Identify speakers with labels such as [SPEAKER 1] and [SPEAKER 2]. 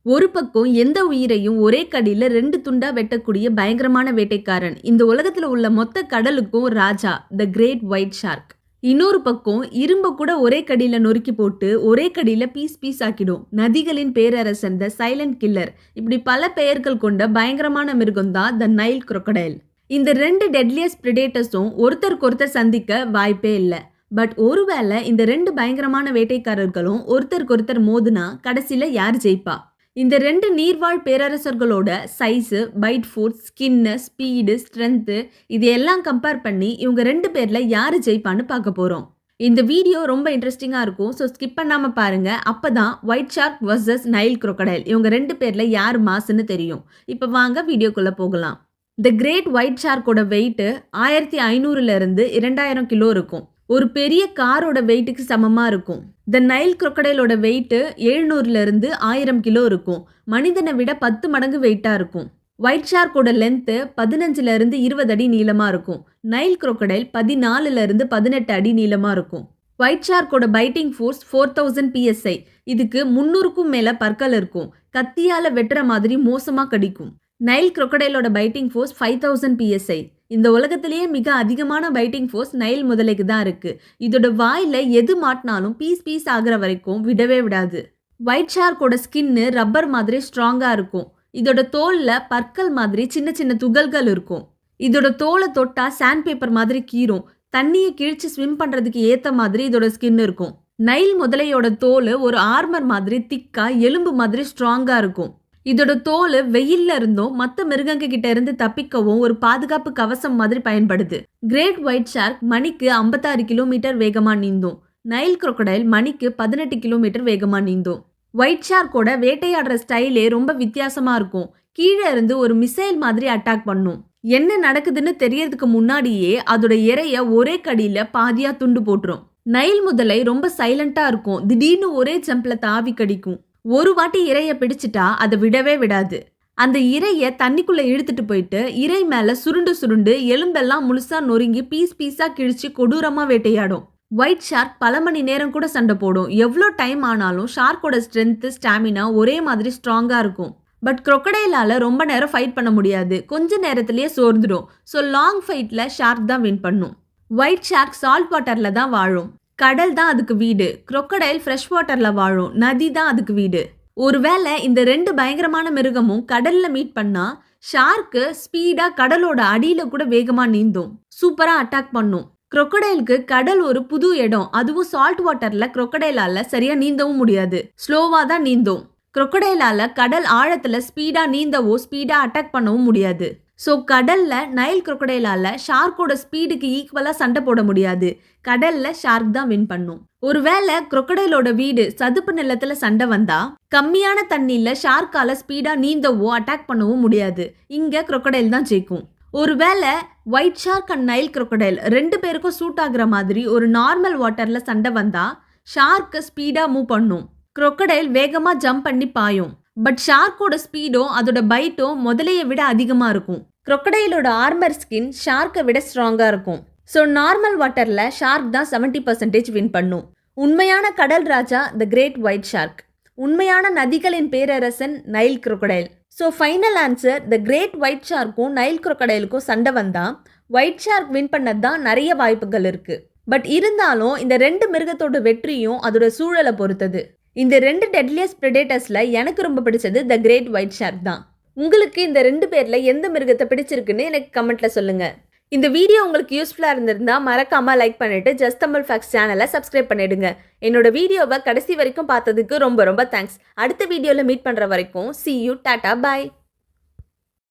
[SPEAKER 1] ஒரு பக்கம் எந்த உயிரையும் ஒரே கடியில 2 துண்டா வெட்டக்கூடிய பயங்கரமான வேட்டைக்காரன். இந்த உலகத்துல உள்ள மொத்த கடலுக்கும் ராஜா, த கிரேட் ஒயிட் ஷார்க். இன்னொரு பக்கம் இரும்ப கூட ஒரே கடியில நொறுக்கி போட்டு ஒரே கடியில பீஸ் பீஸ் ஆக்கிடும். நதிகளின் பேரரசன், த சைலண்ட் கில்லர். இப்படி பல பெயர்கள் கொண்ட பயங்கரமான மிருகம் தான் த நைல் crocodile. இந்த 2 டெட்லியஸ்ட் பிரிடேட்டர்ஸும் ஒருத்தருக்கொருத்தர் சந்திக்க வாய்ப்பே இல்லை. பட் ஒருவேளை இந்த 2 பயங்கரமான வேட்டைக்காரர்களும் ஒருத்தருக்கொருத்தர் மோதுனா கடைசியில யார் ஜெயிப்பா? இந்த 2 நீர்வாழ் பேரரசர்களோட size, bite food, skin, speed, strength இது எல்லாம் கம்பேர் பண்ணி இவங்க 2 பேர்ல யார் ஜெயிப்பான்னு பார்க்க போகிறோம். இந்த வீடியோ ரொம்ப இன்ட்ரெஸ்டிங்காக இருக்கும். ஸோ ஸ்கிப் பண்ணாமல் பாருங்கள். அப்போ தான் white shark versus Nile crocodile இவங்க 2 பேரில் யார் மாசுன்னு தெரியும். இப்போ வாங்க வீடியோக்குள்ளே போகலாம். த கிரேட் ஒயிட் ஷார்க்கோட வெயிட்டு 1500லேருந்து 2000 கிலோ இருக்கும். ஒரு பெரிய காரோட வெயிட்டுக்கு சமமாக இருக்கும். த நைல் crocodileோட வெயிட்டு 700லேருந்து 1000 கிலோ இருக்கும். மனிதனை விட 10 மடங்கு வெயிட்டாக இருக்கும். ஒயிட் ஷார்க்கோட லென்த்து 15லேருந்து 20 அடி நீளமாக இருக்கும். நைல் crocodile 14லேருந்து 18 அடி நீளமாக இருக்கும். ஒயிட் ஷார்க்கோட பைட்டிங் ஃபோர்ஸ் 4000 PSI. இதுக்கு 300க்கும் மேலே பற்கள் இருக்கும். கத்தியால் வெட்டுற மாதிரி மோசமாக கடிக்கும். நைல் crocodileோட பைட்டிங் ஃபோர்ஸ் 5000 PSI. இந்த உலகத்திலேயே மிக அதிகமான பைட்டிங் ஃபோர்ஸ் நைல் முதலைக்கு தான் இருக்குது. இதோட வாயில் எது மாட்டினாலும் பீஸ் பீஸ் ஆகிற வரைக்கும் விடவே விடாது. ஒயிட் ஷார்க்கோட ஸ்கின்னு ரப்பர் மாதிரி ஸ்ட்ராங்காக இருக்கும். இதோட தோலில் பற்கள் மாதிரி சின்ன சின்ன துகள்கள் இருக்கும். இதோட தோலை தொட்டால் சாண்ட் பேப்பர் மாதிரி கீரும். தண்ணியை கிழிச்சு ஸ்விம் பண்ணுறதுக்கு ஏற்ற மாதிரி இதோட ஸ்கின் இருக்கும். நைல் முதலையோட தோல் ஒரு ஆர்மர் மாதிரி திக்காக எலும்பு மாதிரி ஸ்ட்ராங்காக இருக்கும். இதோட தோல் வெயில்ல இருந்தும் மற்ற மிருகங்க கிட்ட இருந்து தப்பிக்கவும் ஒரு பாதுகாப்பு கவசம் மாதிரி பயன்படுது. கிரேட் ஒயிட் ஷார்க் மணிக்கு 56 கிலோமீட்டர் வேகமா நீந்தும். நைல் crocodile மணிக்கு 18 கிலோமீட்டர் வேகமா நீந்தும். ஒயிட் ஷார்க்கோட வேட்டையாடுற ஸ்டைலே ரொம்ப வித்தியாசமா இருக்கும். கீழே இருந்து ஒரு மிசைல் மாதிரி அட்டாக் பண்ணும். என்ன நடக்குதுன்னு தெரியறதுக்கு முன்னாடியே அதோட இரைய ஒரே கடியில பாதியா துண்டு போட்டுரும். நைல் முதலை ரொம்ப சைலண்டா இருக்கும். திடீர்னு ஒரே ஜம்ப்ல தாவி கடிக்கும். ஒரு வாட்டி இரையை பிடிச்சிட்டா அதை விடவே விடாது. அந்த இரையை தண்ணிக்குள்ளே இழுத்துட்டு போயிட்டு இறை மேலே சுருண்டு சுருண்டு எலும்பெல்லாம் முழுசாக நொறுங்கி பீஸ் பீஸாக கிழிச்சு கொடூரமாக வேட்டையாடும். ஒயிட் ஷார்க் பல மணி நேரம் கூட சண்டை போடும். எவ்வளோ டைம் ஆனாலும் ஷார்க்கோட ஸ்ட்ரென்த்து, ஸ்டாமினா ஒரே மாதிரி ஸ்ட்ராங்காக இருக்கும். பட் crocodileஆல ரொம்ப நேரம் ஃபைட் பண்ண முடியாது. கொஞ்ச நேரத்திலேயே சோர்ந்துடும். ஸோ லாங் ஃபைட்டில் ஷார்க் தான் வின் பண்ணும். ஒயிட் ஷார்க் சால்ட் வாட்டரில் தான் வாழும். கடல் தான் அதுக்கு வீடு. crocodile ஃப்ரெஷ் வாட்டரில் வாழும். நதி தான் அதுக்கு வீடு. ஒருவேளை இந்த 2 பயங்கரமான மிருகமும் கடலில் மீட் பண்ணால் ஷார்க்கு ஸ்பீடாக கடலோட அடியில் கூட வேகமாக நீந்தும். சூப்பராக அட்டாக் பண்ணும். crocodileக்கு கடல் ஒரு புது இடம். அதுவும் சால்ட் வாட்டரில் crocodileஆல சரியாக நீந்தவும் முடியாது. ஸ்லோவாக தான் நீந்தும். crocodileஆல கடல் ஆழத்தில் ஸ்பீடாக நீந்தவோ ஸ்பீடாக அட்டாக் பண்ணவும் முடியாது. ஸோ கடலில் நைல் crocodileஆல ஷார்க்கோட ஸ்பீடுக்கு ஈக்குவலாக சண்டை போட முடியாது. கடலில் ஷார்க் தான் வின் பண்ணும். ஒருவேளை crocodileோட வீடு சதுப்பு நிலத்தில் சண்டை வந்தால் கம்மியான தண்ணியில் ஷார்க்கால ஸ்பீடாக நீந்தவோ அட்டாக் பண்ணவும் முடியாது. இங்கே crocodile தான் ஜெயிக்கும். ஒருவேளை white shark and Nile crocodile 2 பேருக்கும் சூட் ஆகுற மாதிரி ஒரு நார்மல் வாட்டரில் சண்டை வந்தால் ஷார்க்கு ஸ்பீடாக மூவ் பண்ணும். crocodile வேகமாக ஜம்ப் பண்ணி பாயும். பட் ஷார்க்கோட ஸ்பீடும் அதோட பைட்டும் முதலையை விட அதிகமாக இருக்கும். crocodileோட ஆர்மர் ஸ்கின் ஷார்க்கை விட ஸ்ட்ராங்காக இருக்கும். ஸோ நார்மல் வாட்டரில் ஷார்க் தான் 70% வின் பண்ணும். உண்மையான கடல் ராஜா த கிரேட் ஒயிட் ஷார்க். உண்மையான நதிகளின் பேரரசன் Nile crocodile. So final answer, the great white ஷார்க்கும் நைல் crocodileக்கும் சண்டை வந்தால் ஒயிட் ஷார்க் வின் பண்ணது தான் நிறைய வாய்ப்புகள் இருக்குது. பட் இருந்தாலும் இந்த 2 மிருகத்தோட வெற்றியும் அதோட சூழலை பொறுத்தது. இந்த 2 டெட்லியஸ்ட் பிரிடேட்டர்ஸில் எனக்கு ரொம்ப பிடிச்சது த கிரேட் ஒயிட் ஷார்க் தான். உங்களுக்கு இந்த 2 பேரில் எந்த மிருகத்தை பிடிச்சிருக்குன்னு எனக்கு கமெண்ட்டில் சொல்லுங்கள். இந்த வீடியோ உங்களுக்கு யூஸ்ஃபுல்லாக இருந்திருந்தா மறக்காமல் லைக் பண்ணிவிட்டு ஜஸ்ட் தமிழ் ஃபேக்ட்ஸ் சேனலை சப்ஸ்கிரைப் பண்ணிவிடுங்க. என்னோட வீடியோவை கடைசி வரைக்கும் பார்த்ததுக்கு ரொம்ப ரொம்ப தேங்க்ஸ். அடுத்த வீடியோவில் மீட் பண்ணுற வரைக்கும் see you, டாட்டா, பாய்.